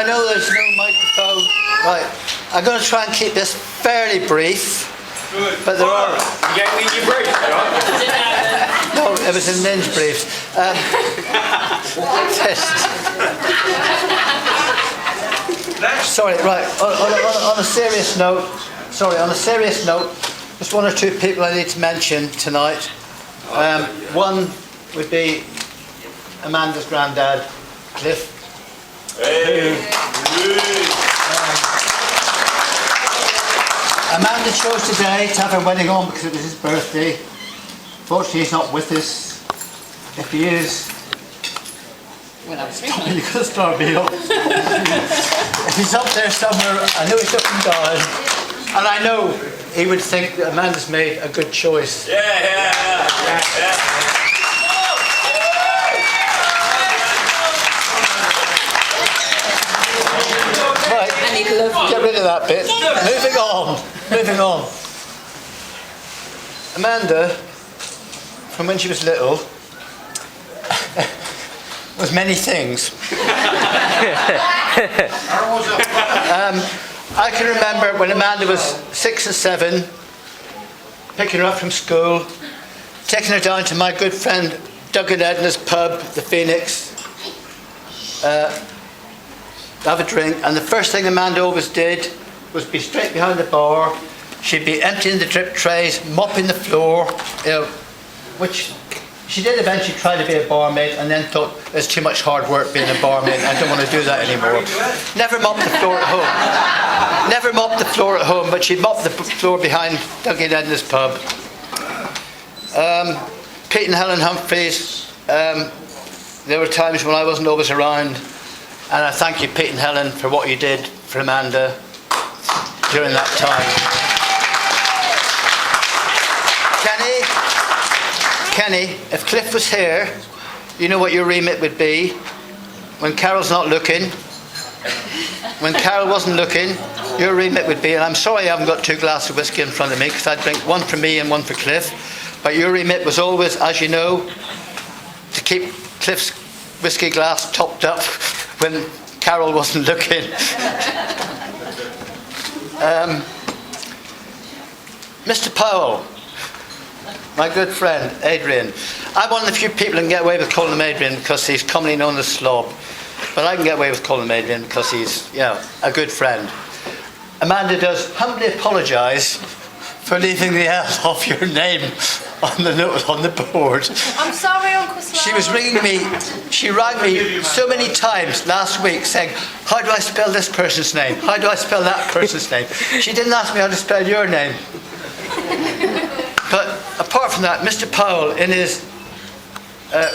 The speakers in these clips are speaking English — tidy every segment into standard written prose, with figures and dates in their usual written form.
I know there's no microphone. Right, I'm going to try and keep this fairly brief. Good. But there are. You gave me your brief, right? No, it was in Ninja briefs. Sorry, right. On a serious note, just one or two people I need to mention tonight. One would be Amanda's granddad, Cliff. Hey. Amanda chose today to have her wedding on because it was his birthday. Fortunately, he's not with us. If he is, When I'm you're going to start me up. If he's up there somewhere, I know he's up and down, and I know he would think that Amanda's made a good choice. Yeah. Right, get rid of that bit. Moving on. Amanda, from when she was little, was many things. I can remember when Amanda was 6 or 7, picking her up from school, taking her down to my good friend Doug and Edna's pub, the Phoenix, have a drink, and the first thing Amanda always did was be straight behind the bar. She'd be emptying the drip trays, mopping the floor, which she did eventually try to be a barmaid, and then thought it's too much hard work being a barmaid. I don't want to do that anymore. Never mopped the floor at home. But she'd mop the floor behind Doug and Edna's pub. Pete and Helen Humphreys. There were times when I wasn't always around. And I thank you, Pete and Helen, for what you did for Amanda during that time. Kenny, if Cliff was here, you know what your remit would be. When Carol's not looking, when Carol wasn't looking, your remit would be, and I'm sorry I haven't got 2 glasses of whiskey in front of me, because I'd drink one for me and one for Cliff, but your remit was always, as you know, to keep Cliff's whiskey glass topped up when Carol wasn't looking. Mr. Powell, my good friend Adrian. I'm one of the few people who can get away with calling him Adrian because he's commonly known as Slob, but I can get away with calling him Adrian because he's, a good friend. Amanda does humbly apologise for leaving the L off your name on the note on the board. I'm sorry, Uncle Slob. She rang me so many times last week saying, how do I spell this person's name? How do I spell that person's name? She didn't ask me how to spell your name. But apart from that, Mr. Powell, in his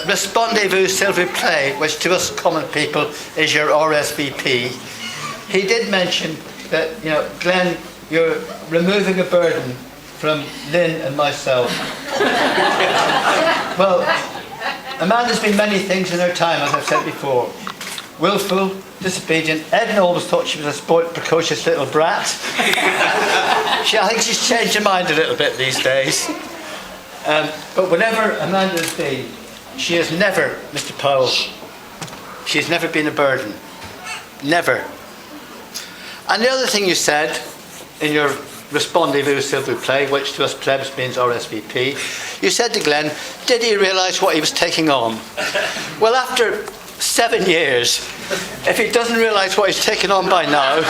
Respondez-vous s'il vous plaît, which to us common people is your RSVP, he did mention that, Glenn, you're removing a burden from Lynn and myself. Well, Amanda's been many things in her time, as I've said before. Willful, disobedient. Edna always thought she was a spoilt, precocious little brat. I think she's changed her mind a little bit these days. But whenever Amanda's been, she has never, Mr. Powell, she has never been a burden. Never. And the other thing you said in your Respondez-vous s'il vous plaît, which to us plebs means RSVP, you said to Glenn, did he realise what he was taking on? Well, after 7 years, if he doesn't realise what he's taken on by now,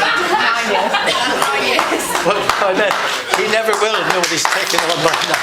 well, by then, he never will know what he's taken on by now.